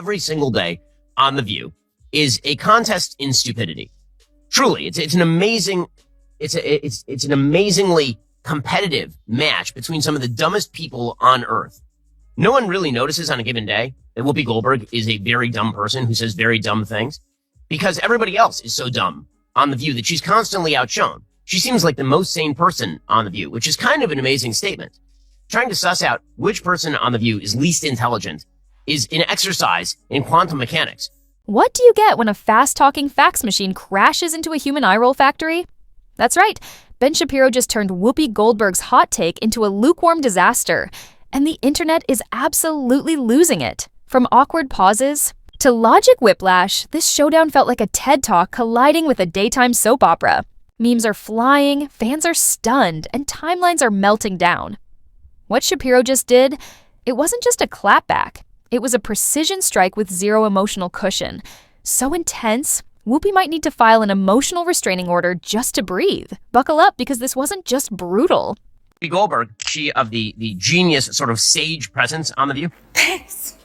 every single day on The View is a contest in stupidity. Truly, it's an amazingly competitive match between some of the dumbest people on earth. No one really notices on a given day that Whoopi Goldberg is a very dumb person who says very dumb things because everybody else is so dumb on The View that she's constantly outshone. She seems like the most sane person on The View, which is kind of an amazing statement. Trying to suss out which person on The View is least intelligent is an exercise in quantum mechanics. What do you get when a fast-talking fax machine crashes into a human eye roll factory? That's right. Ben Shapiro just turned Whoopi Goldberg's hot take into a lukewarm disaster, and the internet is absolutely losing it. From awkward pauses to logic whiplash, this showdown felt like a TED Talk colliding with a daytime soap opera. Memes are flying, fans are stunned, and timelines are melting down. What Shapiro just did, it wasn't just a clapback. It was a precision strike with zero emotional cushion. So intense, Whoopi might need to file an emotional restraining order just to breathe. Buckle up, because this wasn't just brutal. Whoopi Goldberg, she of the genius sort of sage presence on The View. Thanks.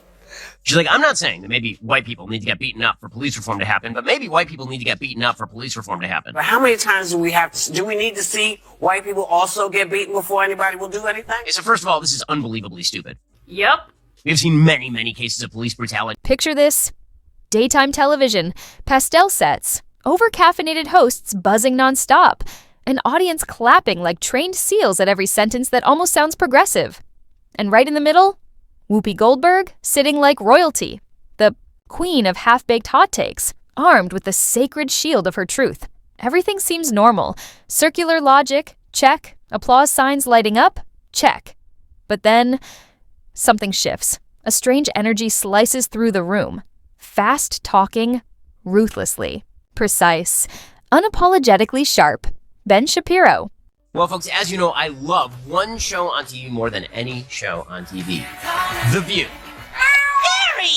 She's like, I'm not saying that maybe white people need to get beaten up for police reform to happen, but maybe white people need to get beaten up for police reform to happen. But how many times do we need to see white people also get beaten before anybody will do anything? So first of all, this is unbelievably stupid. Yep. We've seen many, many cases of police brutality. Picture this. Daytime television, pastel sets, over-caffeinated hosts buzzing nonstop, an audience clapping like trained seals at every sentence that almost sounds progressive. And right in the middle, Whoopi Goldberg sitting like royalty, the queen of half-baked hot takes, armed with the sacred shield of her truth. Everything seems normal. Circular logic, check. Applause signs lighting up, check. But then, something shifts. A strange energy slices through the room. Fast talking, ruthlessly, precise, unapologetically sharp. Ben Shapiro. Well, folks, as you know, I love one show on TV more than any show on TV. The View. Harry!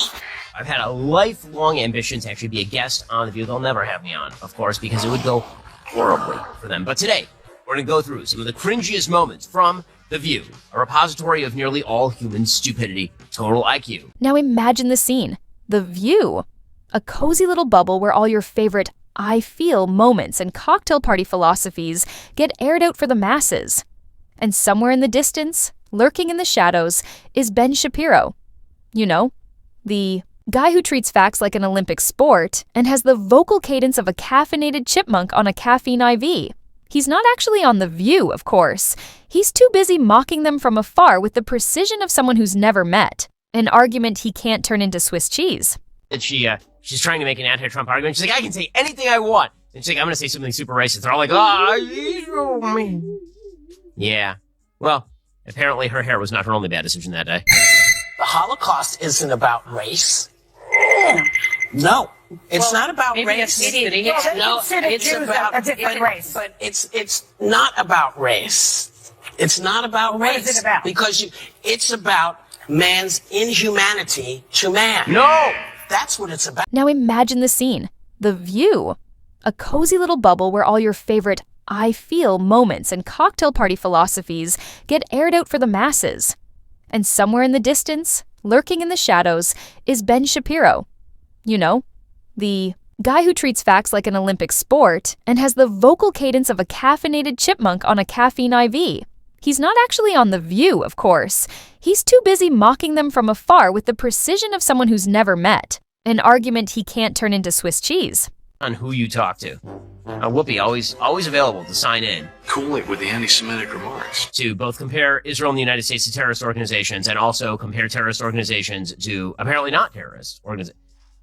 I've had a lifelong ambition to actually be a guest on The View. They'll never have me on, of course, because it would go horribly for them. But today, we're going to go through some of the cringiest moments from The View, a repository of nearly all human stupidity, total IQ. Now imagine the scene. The View. A cozy little bubble where all your favorite I feel moments and cocktail party philosophies get aired out for the masses. And somewhere in the distance, lurking in the shadows, is Ben Shapiro. You know, the guy who treats facts like an Olympic sport and has the vocal cadence of a caffeinated chipmunk on a caffeine IV. He's not actually on The View, of course. He's too busy mocking them from afar with the precision of someone who's never met. An argument he can't turn into Swiss cheese. That she's trying to make an anti-Trump argument. She's like, I can say anything I want. And she's like, I'm going to say something super racist. They're all like, yeah. Well, apparently her hair was not her only bad decision that day. The Holocaust isn't about race. No. It's not about race. No, it's about a different race. But it's not about race. It's not about race. What is it about? Because it's about man's inhumanity to man. No! That's what it's about. Now imagine the scene. The View. A cozy little bubble where all your favorite I feel moments and cocktail party philosophies get aired out for the masses. And somewhere in the distance, lurking in the shadows, is Ben Shapiro. You know, the guy who treats facts like an Olympic sport and has the vocal cadence of a caffeinated chipmunk on a caffeine IV. He's not actually on The View, of course. He's too busy mocking them from afar with the precision of someone who's never met. An argument he can't turn into Swiss cheese. On who you talk to. Whoopi, always available to sign in. Cool it with the anti-Semitic remarks. To both compare Israel and the United States to terrorist organizations and also compare terrorist organizations to apparently not terrorist organizations.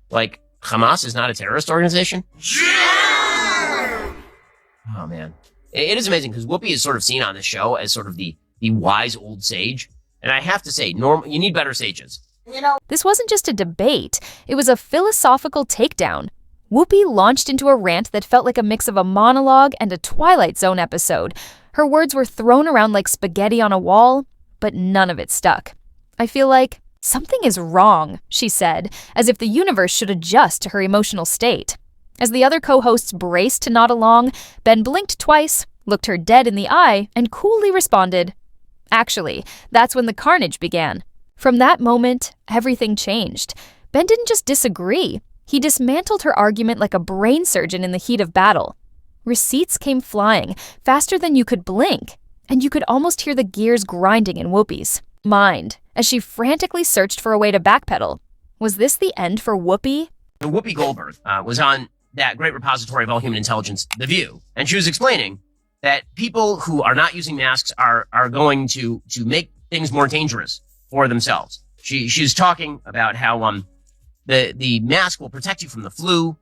Like, Hamas is not a terrorist organization? Yeah! Oh, man. It is amazing because Whoopi is sort of seen on this show as sort of the wise old sage. And I have to say, you need better sages. You know, this wasn't just a debate. It was a philosophical takedown. Whoopi launched into a rant that felt like a mix of a monologue and a Twilight Zone episode. Her words were thrown around like spaghetti on a wall, but none of it stuck. I feel like something is wrong, she said, as if the universe should adjust to her emotional state. As the other co-hosts braced to nod along, Ben blinked twice, looked her dead in the eye, and coolly responded. Actually, that's when the carnage began. From that moment, everything changed. Ben didn't just disagree. He dismantled her argument like a brain surgeon in the heat of battle. Receipts came flying, faster than you could blink, and you could almost hear the gears grinding in Whoopi's mind as she frantically searched for a way to backpedal. Was this the end for Whoopi? Whoopi Goldberg was on that great repository of all human intelligence, The View, and she was explaining that people who are not using masks are going to make things more dangerous for themselves. She's talking about how the mask will protect you from the flu.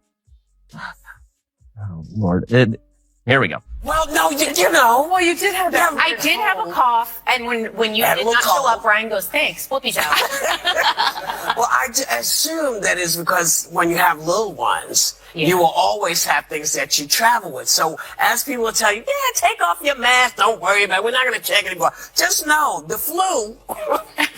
Oh Lord, here we go. Well, no, you know. Well, you did have that. I did have a cough, and when you did not show up, Ryan goes, "Thanks, Whoopi's out." Well, I assume that is because when you have little ones, you will always have things that you travel with. So as people will tell you, yeah, take off your mask, don't worry about it, we're not going to check it anymore. Just know the flu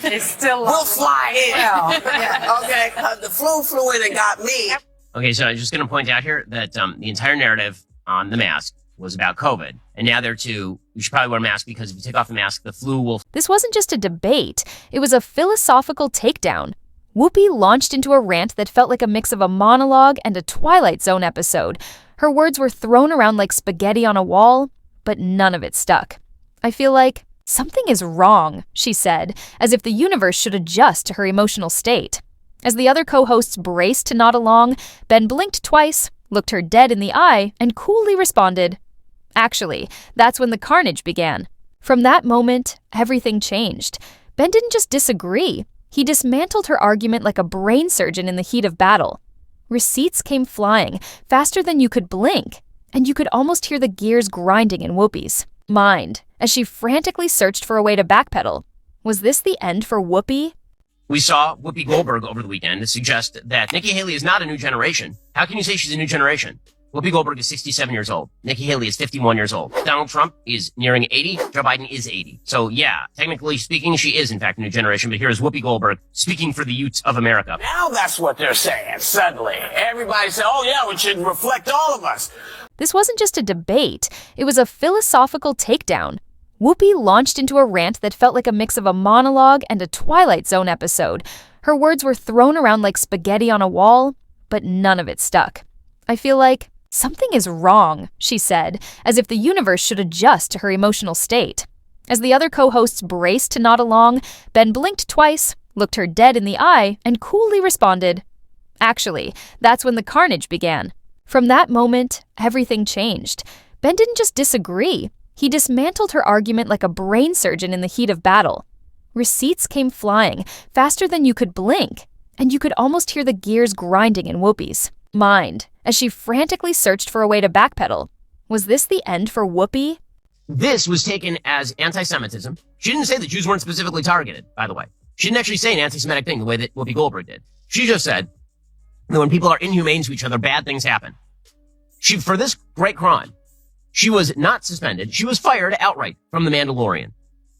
It's still will fly in. Yeah, okay, the flu flew in and got me. Okay, so I'm just going to point out here that the entire narrative on the mask was about COVID. And now they're you should probably wear a mask because if you take off the mask, the flu will... This wasn't just a debate. It was a philosophical takedown. Whoopi launched into a rant that felt like a mix of a monologue and a Twilight Zone episode. Her words were thrown around like spaghetti on a wall, but none of it stuck. I feel like something is wrong, she said, as if the universe should adjust to her emotional state. As the other co-hosts braced to nod along, Ben blinked twice, looked her dead in the eye, and coolly responded, "Actually, that's when the carnage began." From that moment, everything changed. Ben didn't just disagree. He dismantled her argument like a brain surgeon in the heat of battle. Receipts came flying, faster than you could blink, and you could almost hear the gears grinding in Whoopi's mind as she frantically searched for a way to backpedal. Was this the end for Whoopi? We saw Whoopi Goldberg over the weekend suggest that Nikki Haley is not a new generation. How can you say she's a new generation? Whoopi Goldberg is 67 years old. Nikki Haley is 51 years old. Donald Trump is nearing 80. Joe Biden is 80. So yeah, technically speaking, she is in fact a new generation. But here's Whoopi Goldberg speaking for the youths of America. Now that's what they're saying. Suddenly, everybody said, oh yeah, we should reflect all of us. This wasn't just a debate. It was a philosophical takedown. Whoopi launched into a rant that felt like a mix of a monologue and a Twilight Zone episode. Her words were thrown around like spaghetti on a wall, but none of it stuck. I feel like something is wrong, she said, as if the universe should adjust to her emotional state. As the other co-hosts braced to nod along, Ben blinked twice, looked her dead in the eye, and coolly responded, "Actually, that's when the carnage began." From that moment, everything changed. Ben didn't just disagree. He dismantled her argument like a brain surgeon in the heat of battle. Receipts came flying, faster than you could blink, and you could almost hear the gears grinding in Whoopi's mind as she frantically searched for a way to backpedal. Was this the end for Whoopi? This was taken as anti-Semitism. She didn't say that Jews weren't specifically targeted, by the way. She didn't actually say an anti-Semitic thing the way that Whoopi Goldberg did. She just said that when people are inhumane to each other, bad things happen. For this great crime, she was not suspended. She was fired outright from The Mandalorian,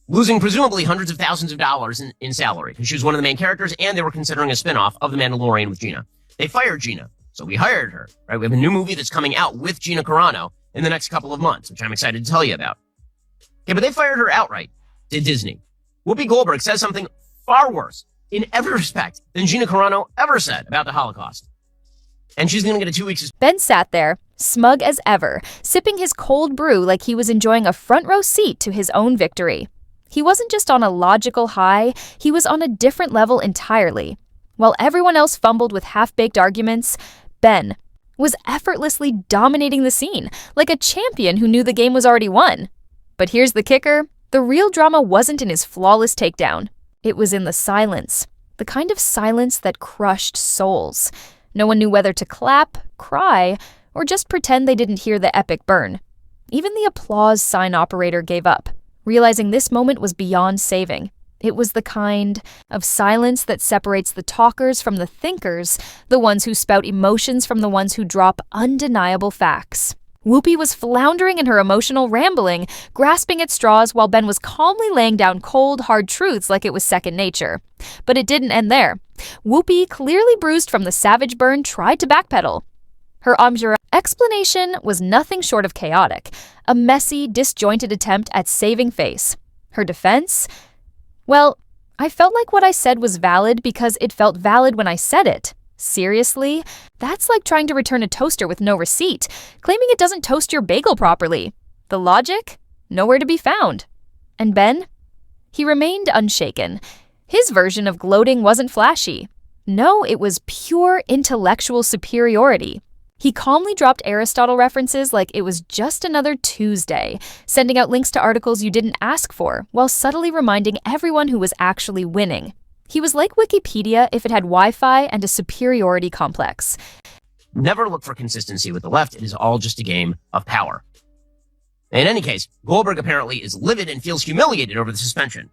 losing presumably hundreds of thousands of dollars in salary because she was one of the main characters and they were considering a spinoff of The Mandalorian with Gina. They fired Gina, so we hired her, right? We have a new movie that's coming out with Gina Carano in the next couple of months, which I'm excited to tell you about. Okay, but they fired her outright to Disney. Whoopi Goldberg says something far worse in every respect than Gina Carano ever said about the Holocaust. And she's going to get a 2 weeks. Ben sat there, smug as ever, sipping his cold brew like he was enjoying a front row seat to his own victory. He wasn't just on a logical high, he was on a different level entirely. While everyone else fumbled with half-baked arguments, Ben was effortlessly dominating the scene, like a champion who knew the game was already won. But here's the kicker. The real drama wasn't in his flawless takedown. It was in the silence. The kind of silence that crushed souls. No one knew whether to clap, cry, or just pretend they didn't hear the epic burn. Even the applause sign operator gave up, realizing this moment was beyond saving. It was the kind of silence that separates the talkers from the thinkers, the ones who spout emotions from the ones who drop undeniable facts. Whoopi was floundering in her emotional rambling, grasping at straws while Ben was calmly laying down cold, hard truths like it was second nature. But it didn't end there. Whoopi, clearly bruised from the savage burn, tried to backpedal. Her explanation was nothing short of chaotic, a messy, disjointed attempt at saving face. Her defense? Well, I felt like what I said was valid because it felt valid when I said it. Seriously? That's like trying to return a toaster with no receipt, claiming it doesn't toast your bagel properly. The logic? Nowhere to be found. And Ben? He remained unshaken. His version of gloating wasn't flashy. No, it was pure intellectual superiority. He calmly dropped Aristotle references like it was just another Tuesday, sending out links to articles you didn't ask for, while subtly reminding everyone who was actually winning. He was like Wikipedia if it had Wi-Fi and a superiority complex. Never look for consistency with the left. It is all just a game of power. In any case, Goldberg apparently is livid and feels humiliated over the suspension.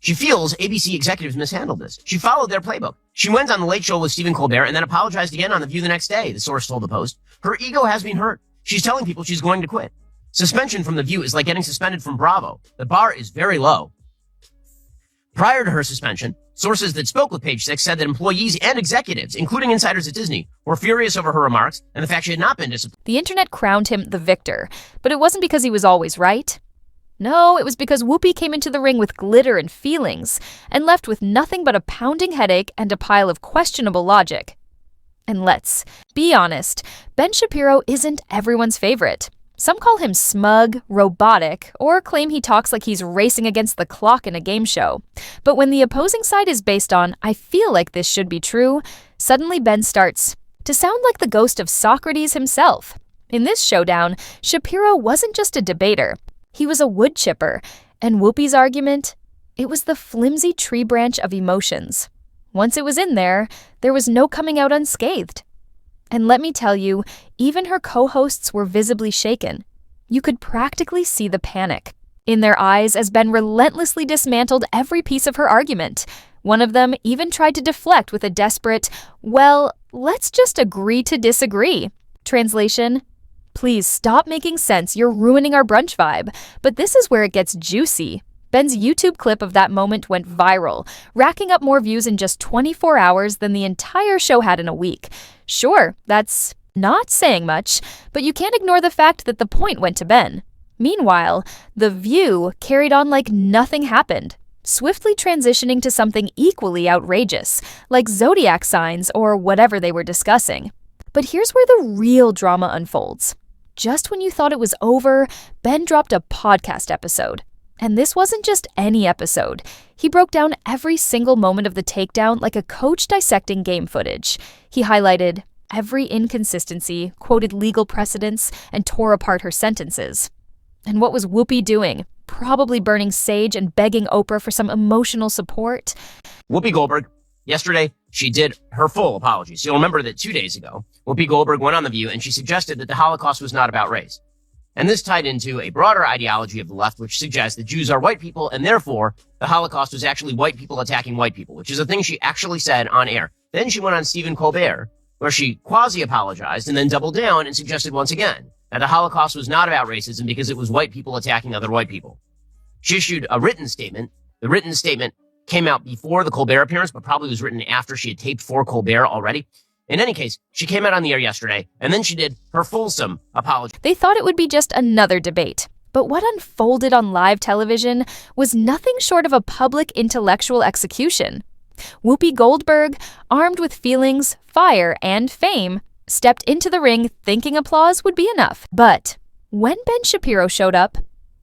She feels ABC executives mishandled this. She followed their playbook. She went on The Late Show with Stephen Colbert and then apologized again on The View the next day, the source told the Post. Her ego has been hurt. She's telling people she's going to quit. Suspension from The View is like getting suspended from Bravo. The bar is very low. Prior to her suspension, sources that spoke with Page Six said that employees and executives, including insiders at Disney, were furious over her remarks and the fact she had not been disciplined. The internet crowned him the victor, but it wasn't because he was always right. No, it was because Whoopi came into the ring with glitter and feelings and left with nothing but a pounding headache and a pile of questionable logic. And let's be honest, Ben Shapiro isn't everyone's favorite. Some call him smug, robotic, or claim he talks like he's racing against the clock in a game show. But when the opposing side is based on, I feel like this should be true, suddenly Ben starts to sound like the ghost of Socrates himself. In this showdown, Shapiro wasn't just a debater. He was a wood chipper, and Whoopi's argument? It was the flimsy tree branch of emotions. Once it was in there, there was no coming out unscathed. And let me tell you, even her co-hosts were visibly shaken. You could practically see the panic in their eyes as Ben relentlessly dismantled every piece of her argument. One of them even tried to deflect with a desperate, well, let's just agree to disagree. Translation: please stop making sense, you're ruining our brunch vibe. But this is where it gets juicy. Ben's YouTube clip of that moment went viral, racking up more views in just 24 hours than the entire show had in a week. Sure, that's not saying much, but you can't ignore the fact that the point went to Ben. Meanwhile, The View carried on like nothing happened, swiftly transitioning to something equally outrageous, like zodiac signs or whatever they were discussing. But here's where the real drama unfolds. Just when you thought it was over, Ben dropped a podcast episode. And this wasn't just any episode. He broke down every single moment of the takedown like a coach dissecting game footage. He highlighted every inconsistency, quoted legal precedents, and tore apart her sentences. And what was Whoopi doing? Probably burning sage and begging Oprah for some emotional support. Whoopi Goldberg, yesterday, she did her full apology. So you'll remember that 2 days ago, Whoopi Goldberg went on The View and she suggested that the Holocaust was not about race. And this tied into a broader ideology of the left, which suggests that Jews are white people, and therefore the Holocaust was actually white people attacking white people, which is a thing she actually said on air. Then she went on Stephen Colbert, where she quasi-apologized and then doubled down and suggested once again that the Holocaust was not about racism because it was white people attacking other white people. She issued a written statement. The written statement came out before the Colbert appearance, but probably was written after she had taped for Colbert already. In any case, she came out on the air yesterday, and then she did her fulsome apology. They thought it would be just another debate. But what unfolded on live television was nothing short of a public intellectual execution. Whoopi Goldberg, armed with feelings, fire, and fame, stepped into the ring thinking applause would be enough. But when Ben Shapiro showed up,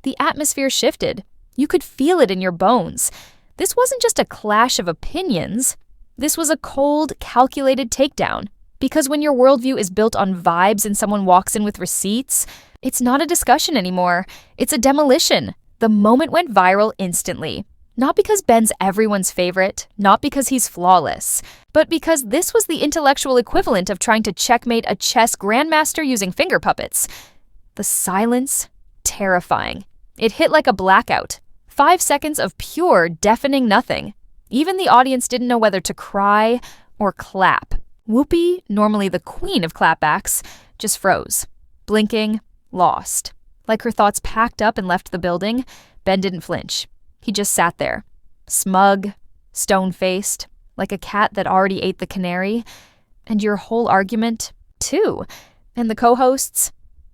the atmosphere shifted. You could feel it in your bones. This wasn't just a clash of opinions. This was a cold, calculated takedown. Because when your worldview is built on vibes and someone walks in with receipts, it's not a discussion anymore. It's a demolition. The moment went viral instantly. Not because Ben's everyone's favorite, not because he's flawless, but because this was the intellectual equivalent of trying to checkmate a chess grandmaster using finger puppets. The silence, terrifying. It hit like a blackout. 5 seconds of pure, deafening nothing. Even the audience didn't know whether to cry or clap. Whoopi, normally the queen of clapbacks, just froze, blinking, lost. Like her thoughts packed up and left the building, Ben didn't flinch. He just sat there, smug, stone-faced, like a cat that already ate the canary. And your whole argument, too. And the co-hosts?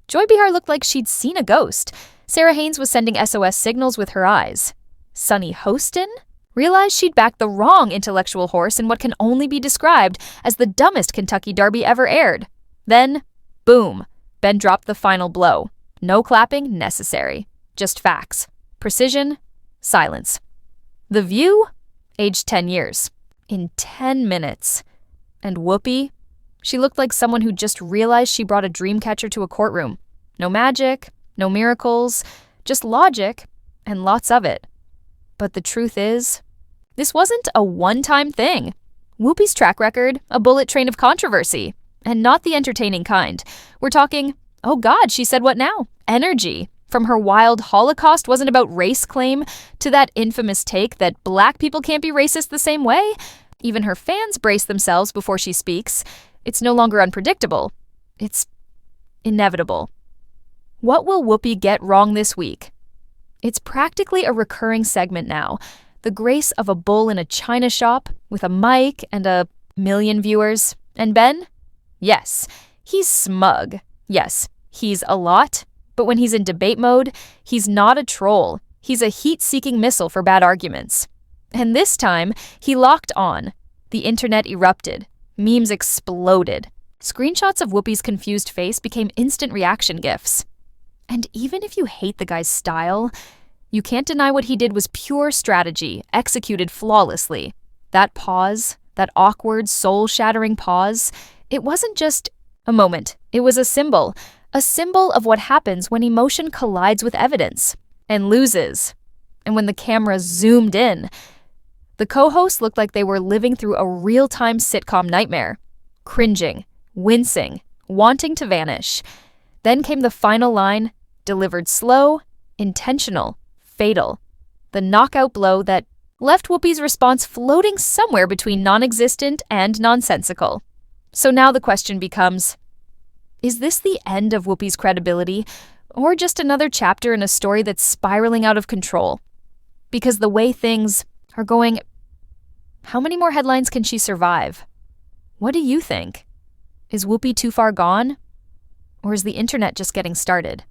Joy Behar looked like she'd seen a ghost. Sarah Haynes was sending SOS signals with her eyes. Sunny Hostin? realized she'd backed the wrong intellectual horse in what can only be described as the dumbest Kentucky Derby ever aired. Then, boom, Ben dropped the final blow. No clapping necessary. Just facts. Precision, silence. The View, aged 10 years. In 10 minutes. And Whoopi? She looked like someone who just realized she brought a dream catcher to a courtroom. No magic, no miracles, just logic, and lots of it. But the truth is, this wasn't a one-time thing. Whoopi's track record, a bullet train of controversy. And not the entertaining kind. We're talking, oh God, she said what now? Energy. From her wild Holocaust wasn't about race claim to that infamous take that black people can't be racist the same way. Even her fans brace themselves before she speaks. It's no longer unpredictable. It's inevitable. What will Whoopi get wrong this week? It's practically a recurring segment now. The grace of a bull in a china shop with a mic and a million viewers. And Ben? Yes, he's smug. Yes, he's a lot. But when he's in debate mode, he's not a troll. He's a heat-seeking missile for bad arguments. And this time, he locked on. The internet erupted. Memes exploded. Screenshots of Whoopi's confused face became instant reaction GIFs. And even if you hate the guy's style, you can't deny what he did was pure strategy, executed flawlessly. That pause, that awkward, soul-shattering pause, it wasn't just a moment. It was a symbol of what happens when emotion collides with evidence and loses. And when the camera zoomed in, the co-hosts looked like they were living through a real-time sitcom nightmare, cringing, wincing, wanting to vanish. Then came the final line, delivered slow, intentional, fatal. The knockout blow that left Whoopi's response floating somewhere between non-existent and nonsensical. So now the question becomes, is this the end of Whoopi's credibility, or just another chapter in a story that's spiraling out of control? Because the way things are going, how many more headlines can she survive? What do you think? Is Whoopi too far gone? Or is the internet just getting started?